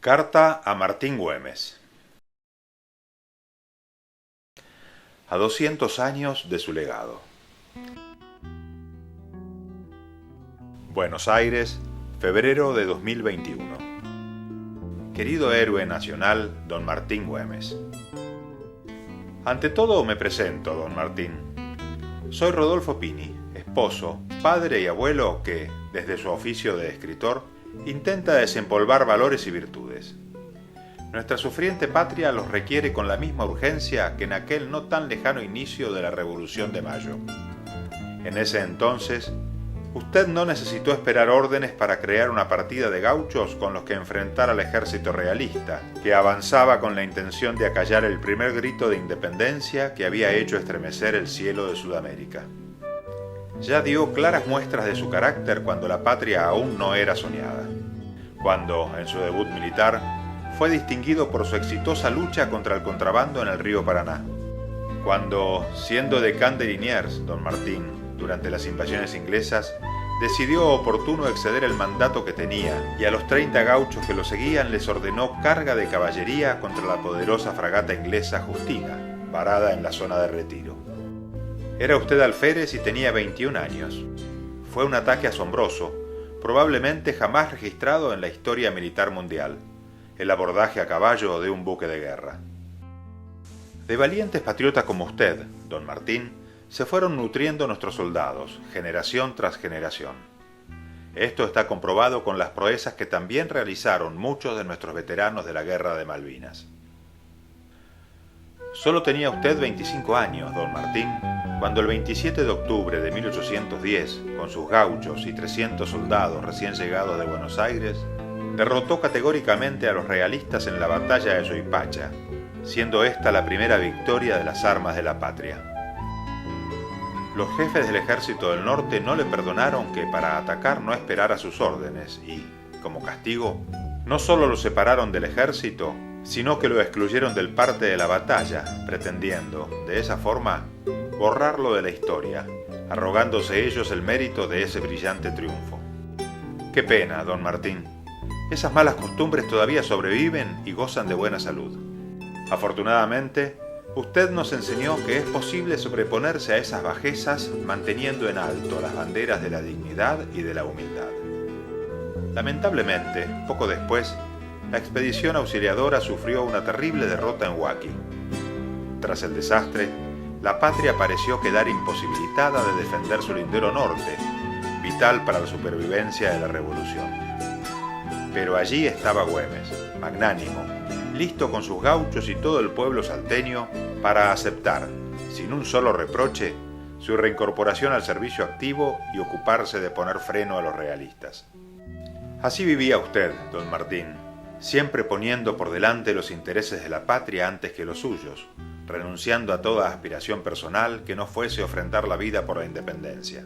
Carta a Martín Güemes. A 200 años de su legado. Buenos Aires, febrero de 2021. Querido héroe nacional, don Martín Güemes. Ante todo me presento, don Martín. Soy Rodolfo Pini, esposo, padre y abuelo que, desde su oficio de escritor, intenta desempolvar valores y virtudes. Nuestra sufriente patria los requiere con la misma urgencia que en aquel no tan lejano inicio de la Revolución de Mayo. En ese entonces, usted no necesitó esperar órdenes para crear una partida de gauchos con los que enfrentar al ejército realista, que avanzaba con la intención de acallar el primer grito de independencia que había hecho estremecer el cielo de Sudamérica. Ya dio claras muestras de su carácter cuando la patria aún no era soñada, cuando, en su debut militar, fue distinguido por su exitosa lucha contra el contrabando en el río Paraná, cuando, siendo decán de Liniers, don Martín, durante las invasiones inglesas, decidió oportuno exceder el mandato que tenía y a los 30 gauchos que lo seguían les ordenó carga de caballería contra la poderosa fragata inglesa Justina, varada en la zona de retiro. Era usted alférez y tenía 21 años. Fue un ataque asombroso, probablemente jamás registrado en la historia militar mundial, el abordaje a caballo de un buque de guerra. De valientes patriotas como usted, don Martín, se fueron nutriendo nuestros soldados, generación tras generación. Esto está comprobado con las proezas que también realizaron muchos de nuestros veteranos de la Guerra de Malvinas. Solo tenía usted 25 años, don Martín, cuando el 27 de octubre de 1810, con sus gauchos y 300 soldados recién llegados de Buenos Aires, derrotó categóricamente a los realistas en la batalla de Soipacha, siendo esta la primera victoria de las armas de la patria. Los jefes del ejército del norte no le perdonaron que para atacar no esperara sus órdenes y, como castigo, no solo lo separaron del ejército, sino que lo excluyeron del parte de la batalla, pretendiendo, de esa forma, borrarlo de la historia, arrogándose ellos el mérito de ese brillante triunfo. Qué pena, don Martín. Esas malas costumbres todavía sobreviven y gozan de buena salud. Afortunadamente, usted nos enseñó que es posible sobreponerse a esas bajezas manteniendo en alto las banderas de la dignidad y de la humildad. Lamentablemente, poco después, la expedición auxiliadora sufrió una terrible derrota en Huaqui. Tras el desastre, la patria pareció quedar imposibilitada de defender su lindero norte, vital para la supervivencia de la revolución. Pero allí estaba Güemes, magnánimo, listo con sus gauchos y todo el pueblo salteño para aceptar, sin un solo reproche, su reincorporación al servicio activo y ocuparse de poner freno a los realistas. Así vivía usted, don Martín, siempre poniendo por delante los intereses de la patria antes que los suyos, renunciando a toda aspiración personal que no fuese ofrendar la vida por la independencia.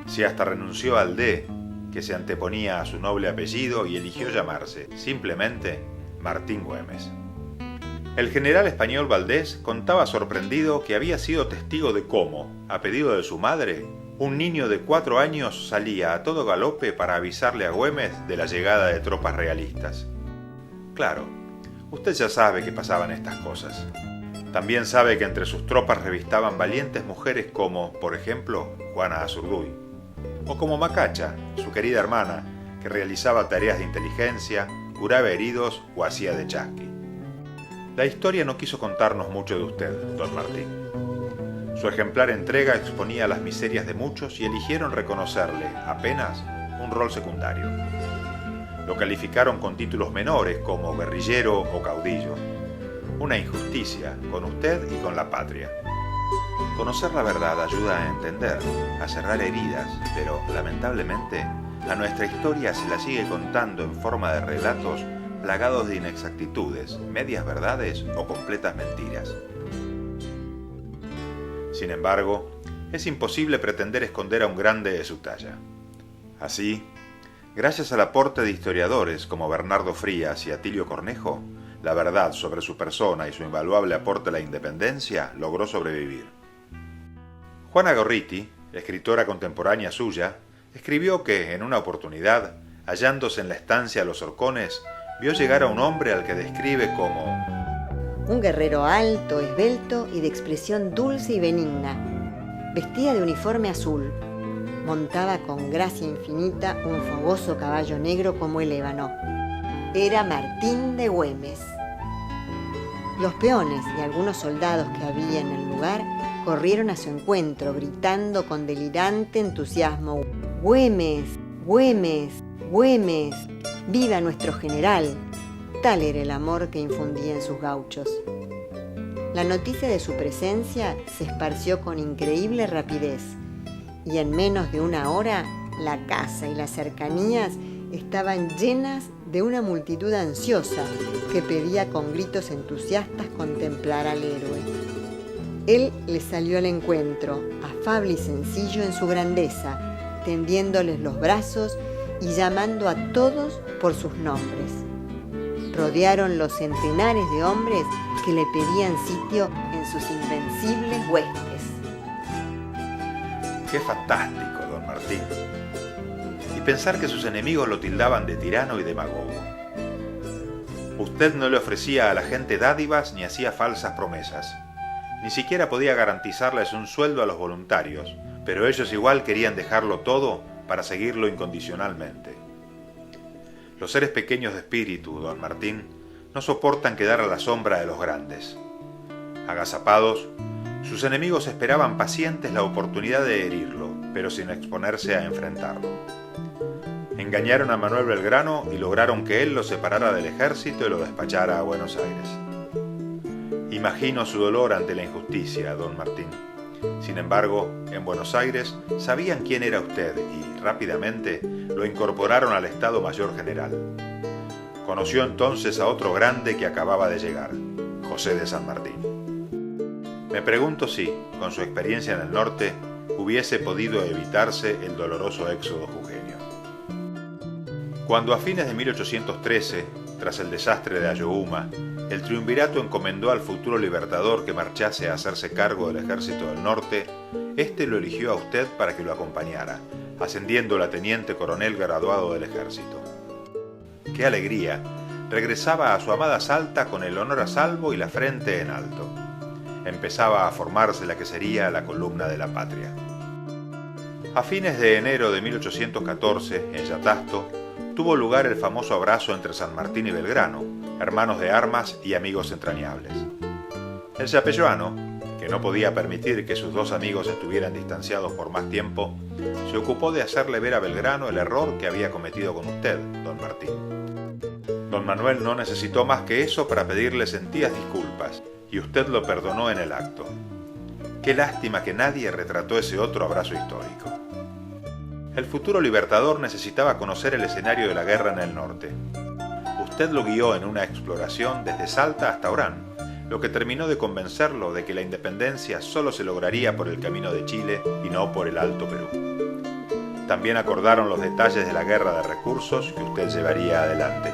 Si hasta renunció al D, que se anteponía a su noble apellido y eligió llamarse, simplemente, Martín Güemes. El general español Valdés contaba sorprendido que había sido testigo de cómo, a pedido de su madre, un niño de 4 años salía a todo galope para avisarle a Güemes de la llegada de tropas realistas. Claro, usted ya sabe que pasaban estas cosas. También sabe que entre sus tropas revistaban valientes mujeres como, por ejemplo, Juana Azurduy, o como Macacha, su querida hermana, que realizaba tareas de inteligencia, curaba heridos o hacía de chasqui. La historia no quiso contarnos mucho de usted, don Martín. Su ejemplar entrega exponía las miserias de muchos y eligieron reconocerle, apenas, un rol secundario. Lo calificaron con títulos menores como guerrillero o caudillo. Una injusticia con usted y con la patria. Conocer la verdad ayuda a entender, a cerrar heridas, pero, lamentablemente, a nuestra historia se la sigue contando en forma de relatos plagados de inexactitudes, medias verdades o completas mentiras. Sin embargo, es imposible pretender esconder a un grande de su talla. Así, gracias al aporte de historiadores como Bernardo Frías y Atilio Cornejo, la verdad sobre su persona y su invaluable aporte a la independencia logró sobrevivir. Juana Gorriti, escritora contemporánea suya, escribió que, en una oportunidad, hallándose en la estancia Los Horcones, vio llegar a un hombre al que describe como un guerrero alto, esbelto y de expresión dulce y benigna. Vestía de uniforme azul. Montaba con gracia infinita un fogoso caballo negro como el ébano. Era Martín de Güemes. Los peones y algunos soldados que había en el lugar corrieron a su encuentro, gritando con delirante entusiasmo: ¡Güemes! ¡Güemes! ¡Güemes! ¡Viva nuestro general! Tal era el amor que infundía en sus gauchos. La noticia de su presencia se esparció con increíble rapidez, y en menos de una hora la casa y las cercanías estaban llenas de una multitud ansiosa que pedía con gritos entusiastas contemplar al héroe. Él les salió al encuentro, afable y sencillo en su grandeza, tendiéndoles los brazos y llamando a todos por sus nombres. Rodearon los centenares de hombres que le pedían sitio en sus invencibles huestes. ¡Qué fantástico, don Martín! Y pensar que sus enemigos lo tildaban de tirano y demagogo. Usted no le ofrecía a la gente dádivas ni hacía falsas promesas. Ni siquiera podía garantizarles un sueldo a los voluntarios, pero ellos igual querían dejarlo todo para seguirlo incondicionalmente. Los seres pequeños de espíritu, don Martín, no soportan quedar a la sombra de los grandes. Agazapados, sus enemigos esperaban pacientes la oportunidad de herirlo, pero sin exponerse a enfrentarlo. Engañaron a Manuel Belgrano y lograron que él lo separara del ejército y lo despachara a Buenos Aires. Imagino su dolor ante la injusticia, don Martín. Sin embargo, en Buenos Aires sabían quién era usted y, rápidamente, lo incorporaron al Estado Mayor General. Conoció entonces a otro grande que acababa de llegar, José de San Martín. Me pregunto si, con su experiencia en el norte, hubiese podido evitarse el doloroso éxodo jujeño. Cuando a fines de 1813, tras el desastre de Ayohuma, el triunvirato encomendó al futuro libertador que marchase a hacerse cargo del ejército del norte, éste lo eligió a usted para que lo acompañara, ascendiéndolo a teniente coronel graduado del ejército. ¡Qué alegría! Regresaba a su amada Salta con el honor a salvo y la frente en alto. Empezaba a formarse la que sería la columna de la patria. A fines de enero de 1814, en Yatasto, tuvo lugar el famoso abrazo entre San Martín y Belgrano, hermanos de armas y amigos entrañables. El yapeyuano, que no podía permitir que sus dos amigos estuvieran distanciados por más tiempo, se ocupó de hacerle ver a Belgrano el error que había cometido con usted, don Martín. Don Manuel no necesitó más que eso para pedirle sentidas disculpas, y usted lo perdonó en el acto. Qué lástima que nadie retrató ese otro abrazo histórico. El futuro libertador necesitaba conocer el escenario de la guerra en el norte. Usted lo guió en una exploración desde Salta hasta Orán, lo que terminó de convencerlo de que la independencia solo se lograría por el camino de Chile y no por el Alto Perú. También acordaron los detalles de la guerra de recursos que usted llevaría adelante.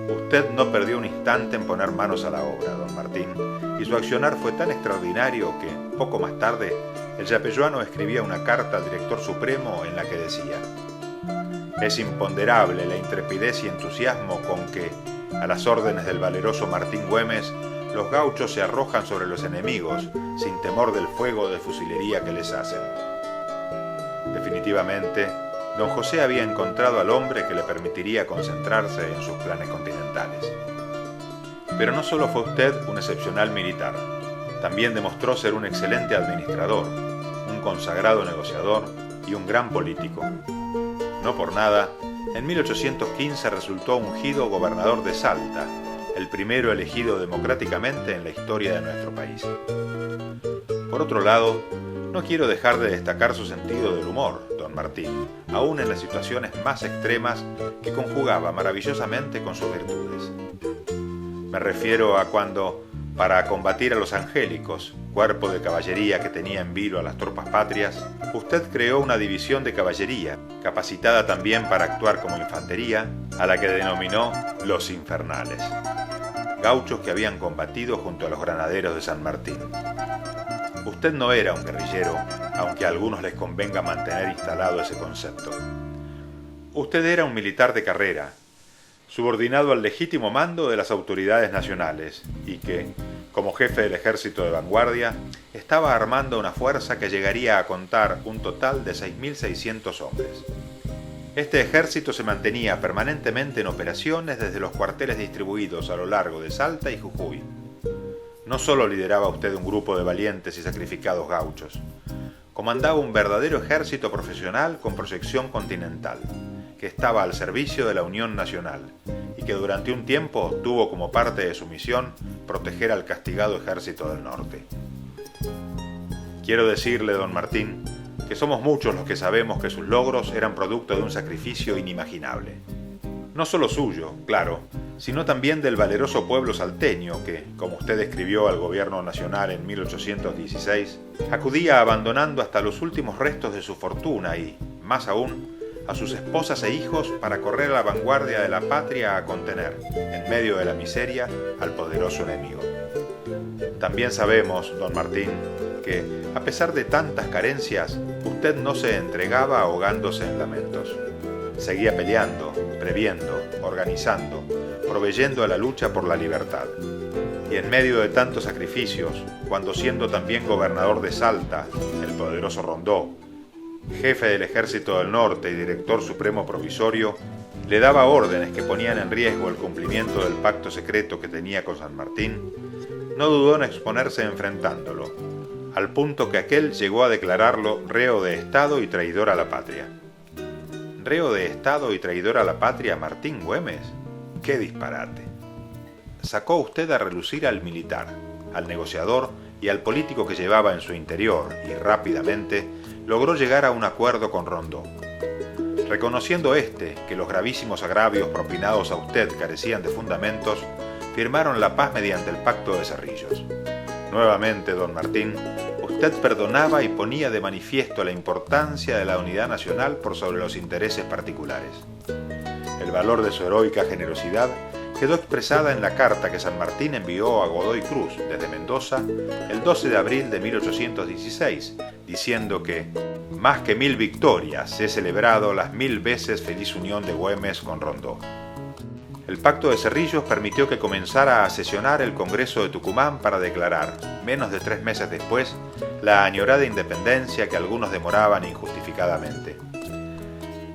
Usted no perdió un instante en poner manos a la obra, don Martín, y su accionar fue tan extraordinario que, poco más tarde, el yapeyuano escribía una carta al director supremo en la que decía: «Es imponderable la intrepidez y entusiasmo con que, a las órdenes del valeroso Martín Güemes, los gauchos se arrojan sobre los enemigos sin temor del fuego de fusilería que les hacen». Definitivamente, don José había encontrado al hombre que le permitiría concentrarse en sus planes continentales. Pero no solo fue usted un excepcional militar, también demostró ser un excelente administrador, un consagrado negociador y un gran político. No por nada, en 1815 resultó ungido gobernador de Salta, el primero elegido democráticamente en la historia de nuestro país. Por otro lado, no quiero dejar de destacar su sentido del humor, don Martín, aún en las situaciones más extremas que conjugaba maravillosamente con sus virtudes. Me refiero a cuando, para combatir a los angélicos, cuerpo de caballería que tenía en vilo a las tropas patrias, usted creó una división de caballería, capacitada también para actuar como infantería, a la que denominó los Infernales, gauchos que habían combatido junto a los granaderos de San Martín. Usted no era un guerrillero, aunque a algunos les convenga mantener instalado ese concepto. Usted era un militar de carrera, subordinado al legítimo mando de las autoridades nacionales, y que, como jefe del ejército de vanguardia, estaba armando una fuerza que llegaría a contar un total de 6.600 hombres. Este ejército se mantenía permanentemente en operaciones desde los cuarteles distribuidos a lo largo de Salta y Jujuy. No solo lideraba usted un grupo de valientes y sacrificados gauchos, comandaba un verdadero ejército profesional con proyección continental, que estaba al servicio de la Unión Nacional y que durante un tiempo tuvo como parte de su misión proteger al castigado Ejército del Norte. Quiero decirle, don Martín, que somos muchos los que sabemos que sus logros eran producto de un sacrificio inimaginable. No solo suyo, claro, sino también del valeroso pueblo salteño que, como usted escribió al gobierno nacional en 1816, acudía abandonando hasta los últimos restos de su fortuna y, más aún, a sus esposas e hijos para correr a la vanguardia de la patria a contener, en medio de la miseria, al poderoso enemigo. También sabemos, don Martín, que, a pesar de tantas carencias, usted no se entregaba ahogándose en lamentos. Seguía peleando, previendo, organizando, proveyendo a la lucha por la libertad. Y en medio de tantos sacrificios, cuando siendo también gobernador de Salta, el poderoso Rondó, jefe del Ejército del Norte y director supremo provisorio, le daba órdenes que ponían en riesgo el cumplimiento del pacto secreto que tenía con San Martín, no dudó en exponerse enfrentándolo, al punto que aquél llegó a declararlo reo de Estado y traidor a la patria. ¿Reo de Estado y traidor a la patria Martín Güemes? ¡Qué disparate! Sacó usted a relucir al militar, al negociador y al político que llevaba en su interior y rápidamente logró llegar a un acuerdo con Rondó. Reconociendo que los gravísimos agravios propinados a usted carecían de fundamentos, firmaron la paz mediante el Pacto de Cerrillos. Nuevamente, don Martín, usted perdonaba y ponía de manifiesto la importancia de la unidad nacional por sobre los intereses particulares. El valor de su heroica generosidad quedó expresada en la carta que San Martín envió a Godoy Cruz desde Mendoza el 12 de abril de 1816, diciendo que más que 1000 victorias he celebrado las 1000 veces feliz unión de Güemes con Rondó. El Pacto de Cerrillos permitió que comenzara a sesionar el Congreso de Tucumán para declarar, menos de 3 meses después, la añorada independencia que algunos demoraban injustificadamente.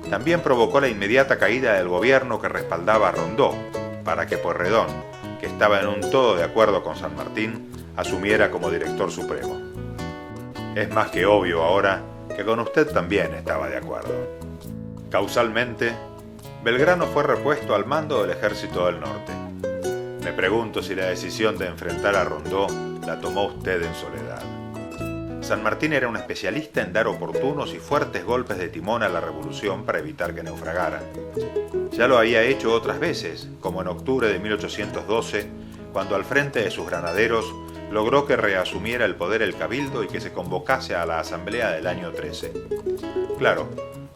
También provocó la inmediata caída del gobierno que respaldaba a Rondó, para que Pueyrredón, que estaba en un todo de acuerdo con San Martín, asumiera como director supremo. Es más que obvio ahora que con usted también estaba de acuerdo. Causalmente, Belgrano fue repuesto al mando del Ejército del Norte. Me pregunto si la decisión de enfrentar a Rondó la tomó usted en soledad. San Martín era un especialista en dar oportunos y fuertes golpes de timón a la revolución para evitar que naufragara. Ya lo había hecho otras veces, como en octubre de 1812, cuando al frente de sus granaderos logró que reasumiera el poder el cabildo y que se convocase a la asamblea del año 13. Claro,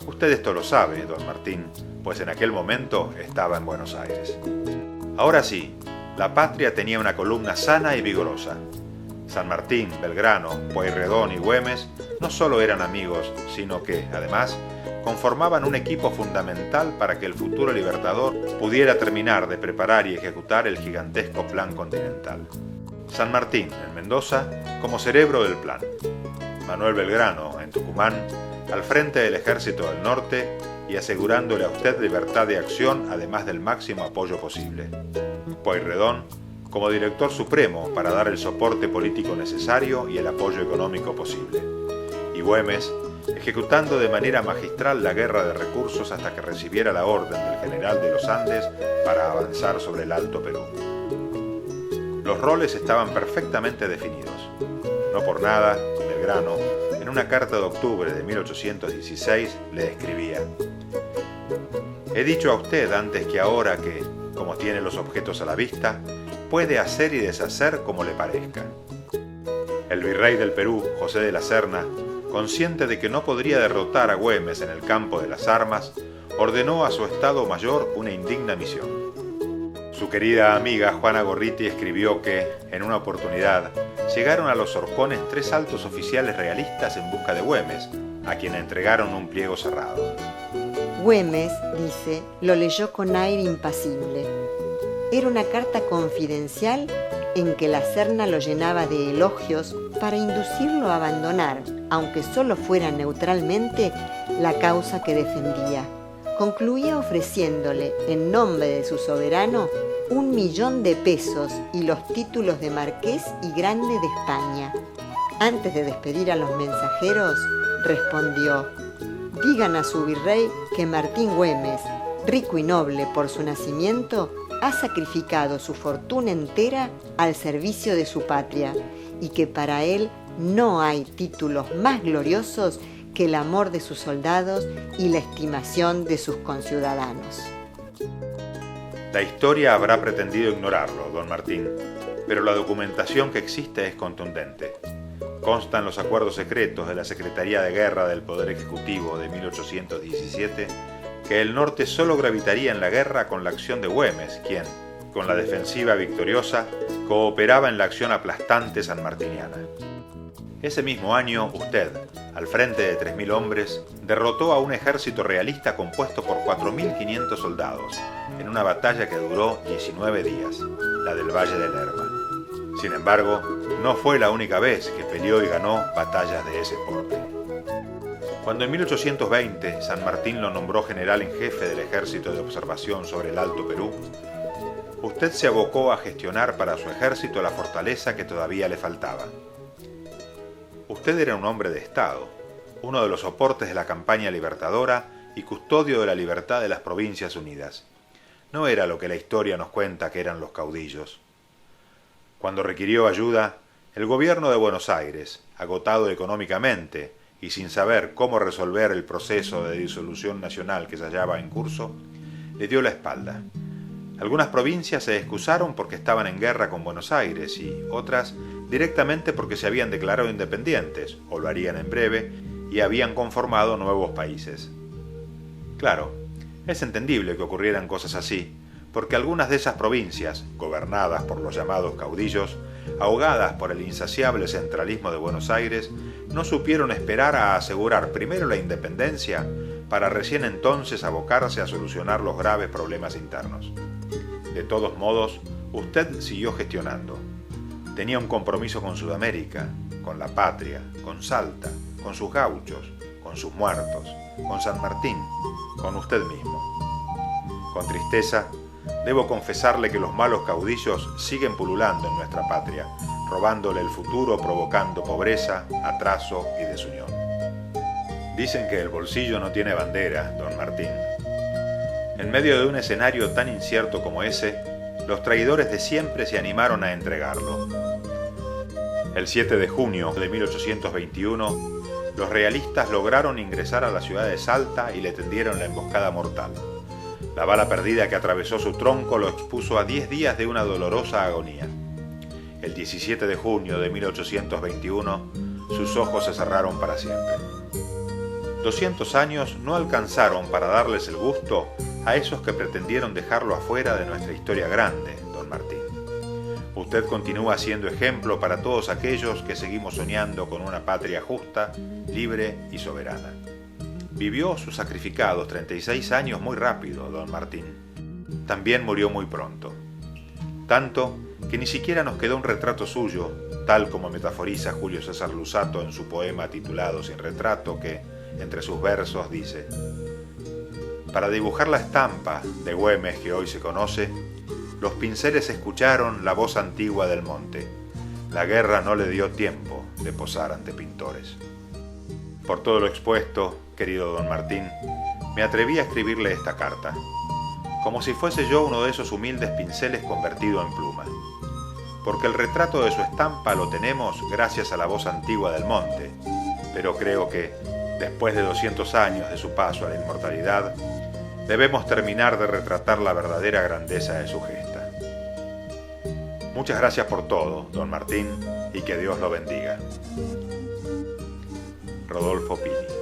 usted esto lo sabe, don Martín, pues en aquel momento estaba en Buenos Aires. Ahora sí, la patria tenía una columna sana y vigorosa. San Martín, Belgrano, Pueyrredón y Güemes no solo eran amigos, sino que, además, conformaban un equipo fundamental para que el futuro libertador pudiera terminar de preparar y ejecutar el gigantesco plan continental. San Martín, en Mendoza, como cerebro del plan. Manuel Belgrano, en Tucumán, al frente del Ejército del Norte y asegurándole a usted libertad de acción, además del máximo apoyo posible. Pueyrredón, como director supremo para dar el soporte político necesario y el apoyo económico posible. Y Güemes, ejecutando de manera magistral la guerra de recursos hasta que recibiera la orden del general de los Andes para avanzar sobre el Alto Perú. Los roles estaban perfectamente definidos. No por nada, Belgrano, en una carta de octubre de 1816, le escribía: «He dicho a usted antes que ahora que, como tiene los objetos a la vista, puede hacer y deshacer como le parezca». El virrey del Perú, José de la Serna, consciente de que no podría derrotar a Güemes en el campo de las armas, ordenó a su Estado Mayor una indigna misión. Su querida amiga Juana Gorriti escribió que, en una oportunidad, llegaron a los horcones 3 altos oficiales realistas en busca de Güemes, a quien entregaron un pliego cerrado. Güemes, dice, lo leyó con aire impasible. Era una carta confidencial en que la Serna lo llenaba de elogios para inducirlo a abandonar, aunque solo fuera neutralmente, la causa que defendía. Concluía ofreciéndole, en nombre de su soberano, 1.000.000 de pesos y los títulos de marqués y grande de España. Antes de despedir a los mensajeros, respondió: digan a su virrey que Martín Güemes, rico y noble por su nacimiento, ha sacrificado su fortuna entera al servicio de su patria y que para él no hay títulos más gloriosos que el amor de sus soldados y la estimación de sus conciudadanos. La historia habrá pretendido ignorarlo, don Martín, pero la documentación que existe es contundente. Constan los acuerdos secretos de la Secretaría de Guerra del Poder Ejecutivo de 1817 que el norte solo gravitaría en la guerra con la acción de Güemes, quien, con la defensiva victoriosa, cooperaba en la acción aplastante sanmartiniana. Ese mismo año, usted, al frente de 3.000 hombres, derrotó a un ejército realista compuesto por 4.500 soldados, en una batalla que duró 19 días, la del Valle del Lerma. Sin embargo, no fue la única vez que peleó y ganó batallas de ese porte. Cuando en 1820 San Martín lo nombró general en jefe del ejército de observación sobre el Alto Perú, usted se abocó a gestionar para su ejército la fortaleza que todavía le faltaba. Usted era un hombre de Estado, uno de los soportes de la campaña libertadora y custodio de la libertad de las Provincias Unidas. No era lo que la historia nos cuenta que eran los caudillos. Cuando requirió ayuda, el gobierno de Buenos Aires, agotado económicamente y sin saber cómo resolver el proceso de disolución nacional que se hallaba en curso, le dio la espalda. Algunas provincias se excusaron porque estaban en guerra con Buenos Aires y otras directamente porque se habían declarado independientes, o lo harían en breve, y habían conformado nuevos países. Claro, es entendible que ocurrieran cosas así, porque algunas de esas provincias, gobernadas por los llamados caudillos, ahogadas por el insaciable centralismo de Buenos Aires, no supieron esperar a asegurar primero la independencia para recién entonces abocarse a solucionar los graves problemas internos. De todos modos, usted siguió gestionando. Tenía un compromiso con Sudamérica, con la patria, con Salta, con sus gauchos, con sus muertos, con San Martín, con usted mismo. Con tristeza, debo confesarle que los malos caudillos siguen pululando en nuestra patria, robándole el futuro, provocando pobreza, atraso y desunión. Dicen que el bolsillo no tiene bandera, don Martín. En medio de un escenario tan incierto como ese, los traidores de siempre se animaron a entregarlo. El 7 de junio de 1821, los realistas lograron ingresar a la ciudad de Salta y le tendieron la emboscada mortal. La bala perdida que atravesó su tronco lo expuso a 10 días de una dolorosa agonía. El 17 de junio de 1821, sus ojos se cerraron para siempre. 200 años no alcanzaron para darles el gusto a esos que pretendieron dejarlo afuera de nuestra historia grande, don Martín. Usted continúa siendo ejemplo para todos aquellos que seguimos soñando con una patria justa, libre y soberana. Vivió sus sacrificados 36 años muy rápido, don Martín. También murió muy pronto. Tanto que ni siquiera nos quedó un retrato suyo, tal como metaforiza Julio César Lusato en su poema titulado Sin retrato, que, entre sus versos, dice: para dibujar la estampa de Güemes que hoy se conoce, los pinceles escucharon la voz antigua del monte. La guerra no le dio tiempo de posar ante pintores. Por todo lo expuesto, querido don Martín, me atreví a escribirle esta carta, como si fuese yo uno de esos humildes pinceles convertido en pluma, porque el retrato de su estampa lo tenemos gracias a la voz antigua del monte, pero creo que, después de 200 años de su paso a la inmortalidad, debemos terminar de retratar la verdadera grandeza de su gesta. Muchas gracias por todo, don Martín, y que Dios lo bendiga. Rodolfo Pini.